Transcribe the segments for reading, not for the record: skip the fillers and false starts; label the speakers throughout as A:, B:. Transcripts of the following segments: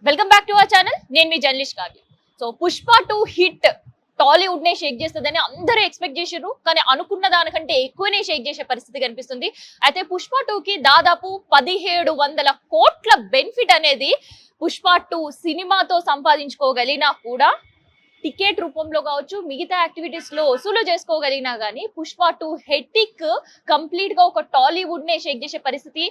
A: Welcome back to our channel. నేను మీ journalist Kavya. So Pushpa 2 hit Tollywood నే షేక్ చేస్తుందని అందరూ ఎక్స్పెక్ట్ చేశారు. కానీ అనుకున్న దానికంటే ఎక్కువనే షేక్ చేసే పరిస్థితి కనిపిస్తుంది. అయితే పుష్ప 2 కి దాదాపు 1700 కోట్ల బెనిఫిట్ అనేది పుష్ప 2 సినిమాతో సంపాదించుకోగలిగినా కూడా టికెట్ రూపంలో కావచ్చు, మిగతా యాక్టివిటీస్ లో వసూలు చేసుకోగలిగినా గానీ పుష్ప 2 హెట్టిక్ కంప్లీట్ గా ఒక టాలీవుడ్ నే షేక్ చేసే పరిస్థితి,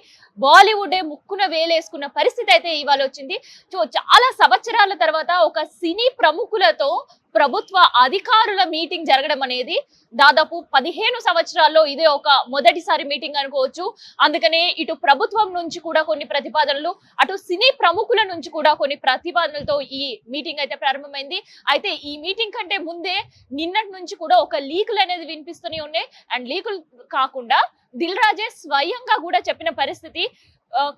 A: బాలీవుడ్ ముక్కున వేలేసుకున్న పరిస్థితి అయితే ఇవాళ వచ్చింది. సో చాలా సంవత్సరాల తర్వాత ఒక సినీ ప్రముఖులతో ప్రభుత్వ అధికారుల మీటింగ్ జరగడం అనేది దాదాపు 15 సంవత్సరాల్లో ఇదే ఒక మొదటిసారి మీటింగ్ అనుకోవచ్చు. అందుకనే ఇటు ప్రభుత్వం నుంచి కూడా కొన్ని ప్రతిపాదనలు, అటు సినీ ప్రముఖుల నుంచి కూడా కొన్ని ప్రతిపాదనలతో ఈ మీటింగ్ అయితే ప్రారంభమైంది. అయితే ఈ మీటింగ్ కంటే ముందే నిన్నటి నుంచి కూడా ఒక లీకులు అనేది వినిపిస్తూనే ఉన్నాయి. అండ్ లీకులు కాకుండా దిల్ రాజే స్వయంగా కూడా చెప్పిన పరిస్థితి,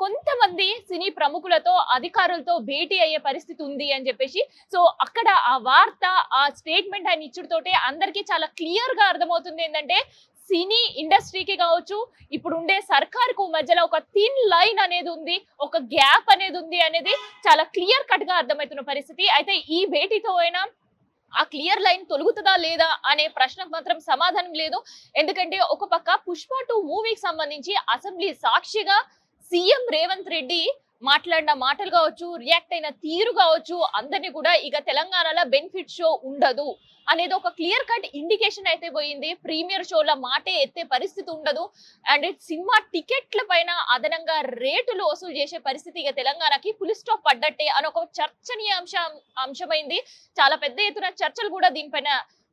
A: కొంతమంది సినీ ప్రముఖులతో అధికారులతో భేటీ అయ్యే పరిస్థితి ఉంది అని చెప్పేసి. సో అక్కడ ఆ వార్త, ఆ స్టేట్మెంట్ ఆయన ఇచ్చుడుతోటే అందరికీ చాలా క్లియర్ గా అర్థమవుతుంది ఏంటంటే సినీ ఇండస్ట్రీకి కావచ్చు, ఇప్పుడు ఉండే సర్కార్కు మధ్యలో ఒక థిన్ లైన్ అనేది ఉంది, ఒక గ్యాప్ అనేది ఉంది అనేది చాలా క్లియర్ కట్ గా అర్థమవుతున్న పరిస్థితి. అయితే ఈ భేటీతో అయినా ఆ క్లియర్ లైన్ తొలుగుతుందా లేదా అనే ప్రశ్నకు మాత్రం సమాధానం లేదు. ఎందుకంటే ఒక పక్క పుష్ప 2 మూవీకి సంబంధించి అసెంబ్లీ సాక్షిగా సీఎం రేవంత్ రెడ్డి మాట్లాడిన మాటలు కావచ్చు, రియాక్ట్ అయిన తీరు కావచ్చు, అందరినీ కూడా ఇక తెలంగాణలో బెనిఫిట్ షో ఉండదు అనేది ఒక క్లియర్ కట్ ఇండికేషన్ అయితే పోయింది. ప్రీమియర్ షోల మాటే ఎత్తే పరిస్థితి ఉండదు. అండ్ సినిమా టికెట్ల పైన అదనంగా రేటులు వసూలు చేసే పరిస్థితి ఇక తెలంగాణకి పులి స్టాప్ పడ్డట్టే అని ఒక చర్చనీయ అంశమైంది. చాలా పెద్ద ఎత్తున చర్చలు కూడా దీనిపైన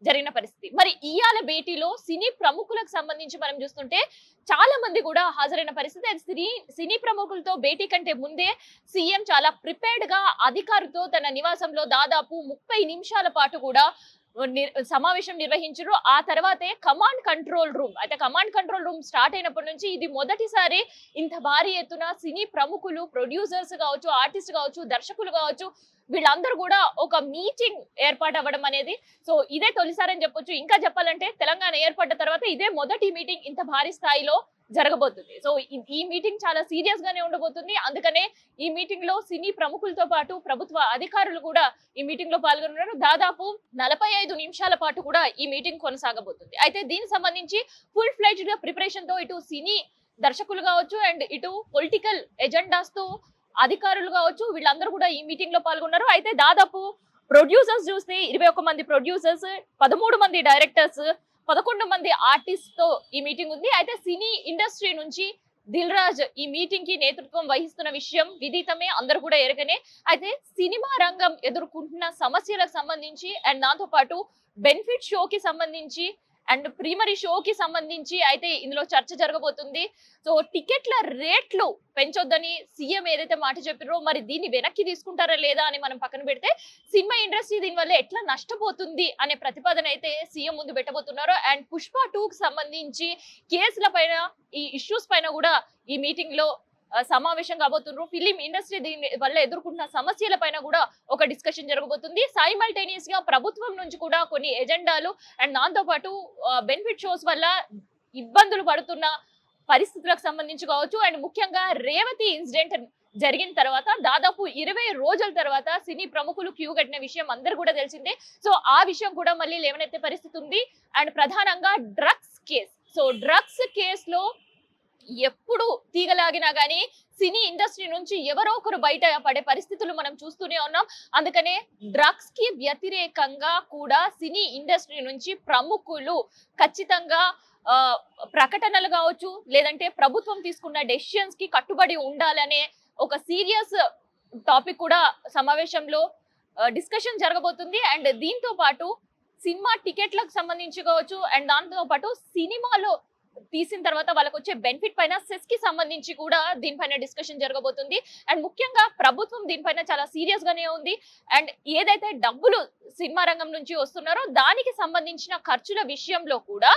A: జరిగిన పరిస్థితి. మరి ఇయాల భేటీలో సినీ ప్రముఖులకు సంబంధించి మనం చూస్తుంటే చాలా మంది కూడా హాజరైన పరిస్థితి. సినీ ప్రముఖులతో భేటీ కంటే ముందే సీఎం చాలా ప్రిపేర్డ్ గా అధికారితో తన నివాసంలో దాదాపు 30 నిమిషాల పాటు కూడా సమావేశం నిర్వహించారు. ఆ తర్వాతే కమాండ్ కంట్రోల్ రూమ్, అయితే కమాండ్ కంట్రోల్ రూమ్ స్టార్ట్ అయినప్పటి నుంచి ఇది మొదటిసారి ఇంత భారీ ఎత్తున సినీ ప్రముఖులు, ప్రొడ్యూసర్స్ కావచ్చు, ఆర్టిస్ట్ కావచ్చు, దర్శకులు కావచ్చు, వీళ్ళందరూ కూడా ఒక మీటింగ్ ఏర్పాటు అవ్వడం అనేది సో ఇదే తొలిసారి అని చెప్పొచ్చు. ఇంకా చెప్పాలంటే తెలంగాణ ఏర్పడ్డ తర్వాత ఇదే మొదటి మీటింగ్ ఇంత భారీ స్థాయిలో జరగబోతుంది. సో ఈ మీటింగ్ చాలా సీరియస్ గానే ఉండబోతుంది. అందుకనే ఈ మీటింగ్ లో సినీ ప్రముఖులతో పాటు ప్రభుత్వ అధికారులు కూడా ఈ మీటింగ్ లో పాల్గొన్నారు. దాదాపు 45 నిమిషాల పాటు కూడా ఈ మీటింగ్ కొనసాగబోతుంది. అయితే దీనికి సంబంధించి ఫుల్ ఫ్లెడ్జ్డ్ గా ప్రిపరేషన్ తో ఇటు సినీ దర్శకులు కావచ్చు అండ్ ఇటు పొలిటికల్ ఎజెండాస్ తో అధికారులు కావచ్చు, వీళ్ళందరూ కూడా ఈ మీటింగ్ లో పాల్గొన్నారు. అయితే దాదాపు ప్రొడ్యూసర్స్ చూస్తే 21 మంది ప్రొడ్యూసర్స్, 13 మంది డైరెక్టర్స్, 11 మంది ఆర్టిస్ట్ తో ఈ మీటింగ్ ఉంది. అయితే సినీ ఇండస్ట్రీ నుంచి దిల్ రాజ్ ఈ మీటింగ్ కి నేతృత్వం వహిస్తున్న విషయం విదితమే, అందరూ కూడా ఎరగనే. అయితే సినిమా రంగం ఎదుర్కొంటున్న సమస్యలకు సంబంధించి అండ్ దాంతో పాటు బెనిఫిట్ షోకి సంబంధించి అండ్ ప్రీమరీ షోకి సంబంధించి అయితే ఇందులో చర్చ జరగబోతుంది. సో టికెట్ల రేట్లు పెంచొద్దని సీఎం ఏదైతే మాట చెప్పారో మరి దీన్ని వెనక్కి తీసుకుంటారా లేదా అని మనం పక్కన పెడితే సినిమా ఇండస్ట్రీ దీనివల్ల ఎట్లా నష్టపోతుంది అనే ప్రతిపాదన అయితే సీఎం ముందు పెట్టబోతున్నారు. అండ్ పుష్ప 2 కి సంబంధించి కేసుల పైన, ఈ ఇష్యూస్ పైన కూడా ఈ మీటింగ్ లో సమావేశం కాబోతున్నారు. ఫిలిం ఇండస్ట్రీ దీని వల్ల ఎదుర్కొంటున్న సమస్యల పైన కూడా ఒక డిస్కషన్ జరగబోతుంది. సైమల్టేనియస్ గా ప్రభుత్వం నుంచి కూడా కొన్ని ఎజెండాలు అండ్ దాంతో పాటు బెనిఫిట్ షోస్ వల్ల ఇబ్బందులు పడుతున్న పరిస్థితులకు సంబంధించి కావచ్చు అండ్ ముఖ్యంగా రేవతి ఇన్సిడెంట్ జరిగిన తర్వాత దాదాపు 20 రోజుల తర్వాత సినీ ప్రముఖులు క్యూ కట్టిన విషయం అందరు కూడా తెలిసిందే. సో ఆ విషయం కూడా మళ్ళీ లేవనెత్తే పరిస్థితి ఉంది. అండ్ ప్రధానంగా డ్రగ్స్ కేసు. సో డ్రగ్స్ కేసులో ఎప్పుడు తీగలాగినా గానీ సినీ ఇండస్ట్రీ నుంచి ఎవరో ఒకరు బయట పడే పరిస్థితులు మనం చూస్తూనే ఉన్నాం. అందుకనే డ్రగ్స్ కి వ్యతిరేకంగా కూడా సినీ ఇండస్ట్రీ నుంచి ప్రముఖులు ఖచ్చితంగా ప్రకటనలు కావచ్చు, లేదంటే ప్రభుత్వం తీసుకున్న డెసిషన్స్ కి కట్టుబడి ఉండాలనే ఒక సీరియస్ టాపిక్ కూడా సమావేశంలో డిస్కషన్ జరగబోతుంది. అండ్ దీంతో పాటు సినిమా టికెట్లకు సంబంధించి కావచ్చు అండ్ దాంతో పాటు సినిమాలో తీసిన తర్వాత వాళ్ళకి వచ్చే బెనిఫిట్ పైన సెస్ కి సంబంధించి కూడా దీనిపైన డిస్కషన్ జరగబోతుంది. అండ్ ముఖ్యంగా ప్రభుత్వం దీనిపైన చాలా సీరియస్ గానే ఉంది. అండ్ ఏదైతే డబ్బులు సినిమా రంగం నుంచి వస్తున్నారో దానికి సంబంధించిన ఖర్చుల విషయంలో కూడా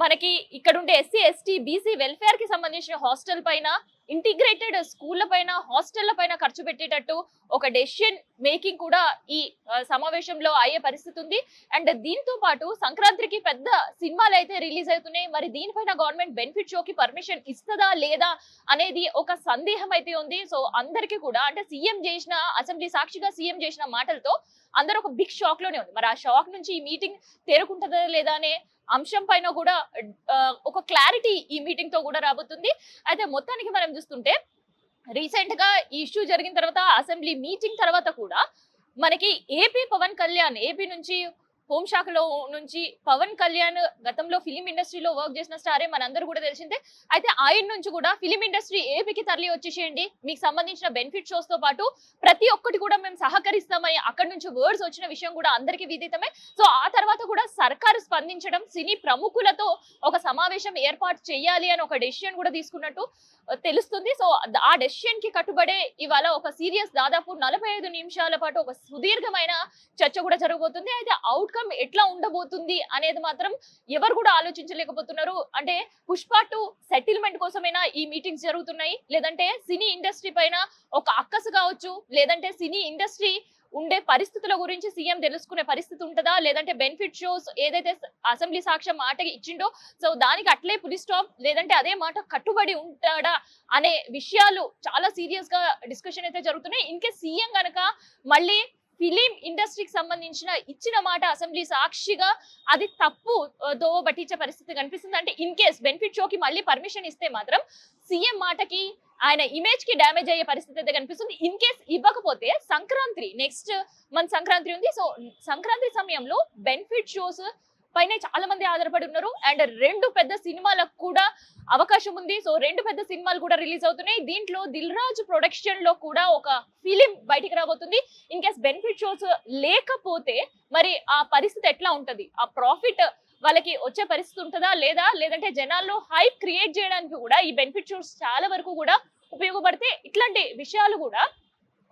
A: మనకి ఇక్కడ ఉండే ఎస్సీ, ఎస్టీ, బీసీ వెల్ఫేర్ కి సంబంధించిన హాస్టల్ పైన ఇంటిగ్రేటెడ్ స్కూళ్ల పైన హాస్టళ్ల పైన ఖర్చు పెట్టేటట్టు ఒక డెసిషన్ మేకింగ్ కూడా ఈ సమావేశంలో అయ్యే పరిస్థితి ఉంది. అండ్ దీంతో పాటు సంక్రాంతికి పెద్ద సినిమాలు అయితే రిలీజ్ అవుతున్నాయి. మరి దీనిపైన గవర్నమెంట్ బెనిఫిట్ షోకి పర్మిషన్ ఇస్తుందా లేదా అనేది ఒక సందేహం అయితే ఉంది. సో అందరికీ కూడా అంటే సీఎం చేసిన అసెంబ్లీ సాక్షిగా సీఎం చేసిన మాటలతో అందరూ ఒక బిగ్ షాక్ లోనే ఉంది. మరి ఆ షాక్ నుంచి ఈ మీటింగ్ తేరుకుంటుందా లేదా అనే అంశం పైన కూడా ఒక క్లారిటీ ఈ మీటింగ్ తో కూడా రాబోతుంది. అయితే మొత్తానికి మనం చూస్తుంటే రీసెంట్ గా ఈ ఇష్యూ జరిగిన తర్వాత అసెంబ్లీ మీటింగ్ తర్వాత కూడా మనకి ఏపీ పవన్ కళ్యాణ్ ఏపీ నుంచి హోంశాఖలో నుంచి పవన్ కళ్యాణ్ గతంలో ఫిలిం ఇండస్ట్రీలో వర్క్ చేసిన స్టారే మనందరూ కూడా తెలిసిందే. అయితే ఆయన నుంచి కూడా ఫిలిం ఇండస్ట్రీ ఏపీకి తరలి వచ్చేసేయండి, మీకు సంబంధించిన బెనిఫిట్ షోస్ తో పాటు ప్రతి ఒక్కటి కూడా మేము సహకరిస్తామని అక్కడి నుంచి వర్డ్స్ వచ్చిన విషయం కూడా అందరికీ విదితమే. సో ఆ తర్వాత కూడా సర్కారు స్పందించడం, సినీ ప్రముఖులతో ఒక సమావేశం ఏర్పాటు చేయాలి అని ఒక డెసిషన్ కూడా తీసుకున్నట్టు తెలుస్తుంది. సో ఆ డెసిషన్ కి కట్టుబడే ఇవాళ ఒక సీరియస్ దాదాపు 45 నిమిషాల పాటు ఒక సుదీర్ఘమైన చర్చ కూడా జరగబోతుంది. అయితే అవుట్కమ్ ఎట్లా ఉండబోతుంది అనేది మాత్రం ఎవరు కూడా ఆలోచించలేకపోతున్నారు. అంటే పుష్ప 2 సెటిల్మెంట్ కోసమైనా ఈ మీటింగ్స్ జరుగుతున్నాయి, లేదంటే సినీ ఇండస్ట్రీ పైన ఒక అక్కసు కావచ్చు, లేదంటే సినీ ఇండస్ట్రీ ఉండే పరిస్థితుల గురించి సీఎం తెలుసుకునే పరిస్థితి ఉంటుందా, లేదంటే బెనిఫిట్ షోస్ ఏదైతే అసెంబ్లీ సాక్ష్యం మాట ఇచ్చిండో సో దానికి అట్లే పులి స్టాప్, లేదంటే అదే మాట కట్టుబడి ఉంటాడా అనే విషయాలు చాలా సీరియస్ గా డిస్కషన్ అయితే జరుగుతున్నాయి. ఇన్ కేస్ సీఎం గనక మళ్ళీ ఫిలిం ఇండస్ట్రీకి సంబంధించిన ఇచ్చిన మాట అసెంబ్లీ సాక్షిగా అది తప్పు దో పట్టించే పరిస్థితి కనిపిస్తుంది. అంటే ఇన్ కేస్ బెనిఫిట్ షోకి మళ్ళీ పర్మిషన్ ఇస్తే మాత్రం సీఎం మాటకి ఆయన ఇమేజ్ కి డ్యామేజ్ అయ్యే పరిస్థితి అయితే కనిపిస్తుంది. ఇన్ కేస్ ఇవ్వకపోతే సంక్రాంతి నెక్స్ట్ మంత్ సంక్రాంతి ఉంది. సో సంక్రాంతి సమయంలో బెనిఫిట్ షోస్ పైన చాలా మంది ఆధారపడి ఉన్నారు. అండ్ 2 పెద్ద సినిమాలకు కూడా అవకాశం ఉంది. సో 2 పెద్ద సినిమాలు కూడా రిలీజ్ అవుతున్నాయి. దీంట్లో దిల్ రాజు ప్రొడక్షన్ లో కూడా ఒక ఫిలిం బయటికి రాబోతుంది. ఇన్ కేస్ బెనిఫిట్ షోస్ లేకపోతే మరి ఆ పరిస్థితి ఎట్లా ఉంటది, ఆ ప్రాఫిట్ వాళ్ళకి వచ్చే పరిస్థితి ఉంటుందా లేదా, లేదంటే జనాల్లో హైప్ క్రియేట్ చేయడానికి కూడా ఈ బెనిఫిట్ షోస్ చాలా వరకు కూడా ఉపయోగపడితే ఇట్లాంటి విషయాలు కూడా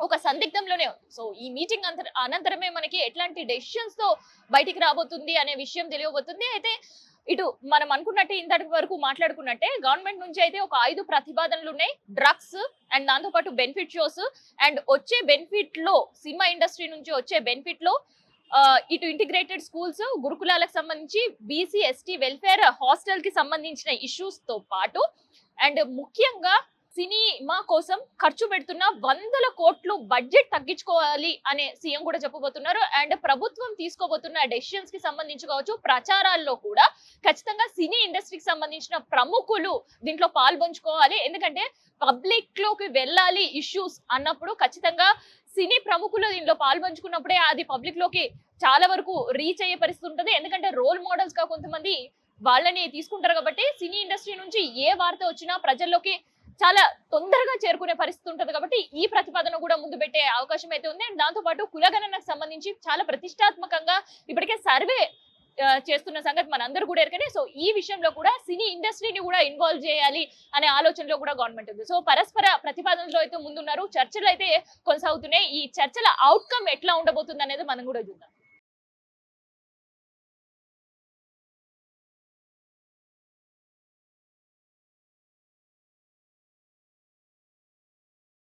A: ఒక సందిగ్ధంలోనే ఉంది. సో ఈ మీటింగ్ అనంతరమే మనకి ఎట్లాంటి డెసిషన్స్ తో బయటికి రాబోతుంది అనే విషయం తెలియబోతుంది. అయితే ఇటు మనం అనుకున్నట్టే ఇంతటి వరకు మాట్లాడుకున్నట్టే గవర్నమెంట్ నుంచి అయితే ఒక 5 ప్రతిపాదనలు ఉన్నాయి. డ్రగ్స్ అండ్ దాంతో పాటు బెనిఫిట్ షోస్ అండ్ వచ్చే బెనిఫిట్ లో సినిమా ఇండస్ట్రీ నుంచి వచ్చే బెనిఫిట్ లో ఇటు ఇంటిగ్రేటెడ్ స్కూల్స్, గురుకులాలకు సంబంధించి బీసీ ఎస్టీ వెల్ఫేర్ హాస్టల్ కి సంబంధించిన ఇష్యూస్ తో పాటు అండ్ ముఖ్యంగా సినిమా కోసం ఖర్చు పెడుతున్న 100 కోట్లు బడ్జెట్ తగ్గించుకోవాలి అనే సీఎం కూడా చెప్పబోతున్నారు. అండ్ ప్రభుత్వం తీసుకోబోతున్న డెసిషన్స్ కి సంబంధించి కావచ్చు, ప్రచారాల్లో కూడా ఖచ్చితంగా సినీ ఇండస్ట్రీకి సంబంధించిన ప్రముఖులు దీంట్లో పాల్పంచుకోవాలి. ఎందుకంటే పబ్లిక్ లోకి వెళ్ళాలి ఇష్యూస్ అన్నప్పుడు ఖచ్చితంగా సినీ ప్రముఖులు దీనిలో పాల్పంచుకున్నప్పుడే అది పబ్లిక్ లోకి చాలా వరకు రీచ్ అయ్యే పరిస్థితి ఉంటుంది. ఎందుకంటే రోల్ మోడల్స్ గా కొంతమంది వాళ్ళని తీసుకుంటారు కాబట్టి సినీ ఇండస్ట్రీ నుంచి ఏ వార్త వచ్చినా ప్రజల్లోకి చాలా తొందరగా చేరుకునే పరిస్థితి ఉంటుంది. కాబట్టి ఈ ప్రతిపాదన కూడా ముందు పెట్టే అవకాశం అయితే ఉంది. అండ్ దాంతో పాటు కులగణనకు సంబంధించి చాలా ప్రతిష్టాత్మకంగా ఇప్పటికే సర్వే చేస్తున్న సంగతి మనందరూ కూడా ఎరకనే. సో ఈ విషయంలో కూడా సినీ ఇండస్ట్రీని కూడా ఇన్వాల్వ్ చేయాలి అనే ఆలోచనలో కూడా గవర్నమెంట్ ఉంది. సో పరస్పర ప్రతిపాదనలో అయితే ముందున్నారు, చర్చలు అయితే కొనసాగుతున్నాయి. ఈ చర్చల అవుట్కమ్ ఎట్లా ఉండబోతుంది అనేది మనం కూడా చూద్దాం.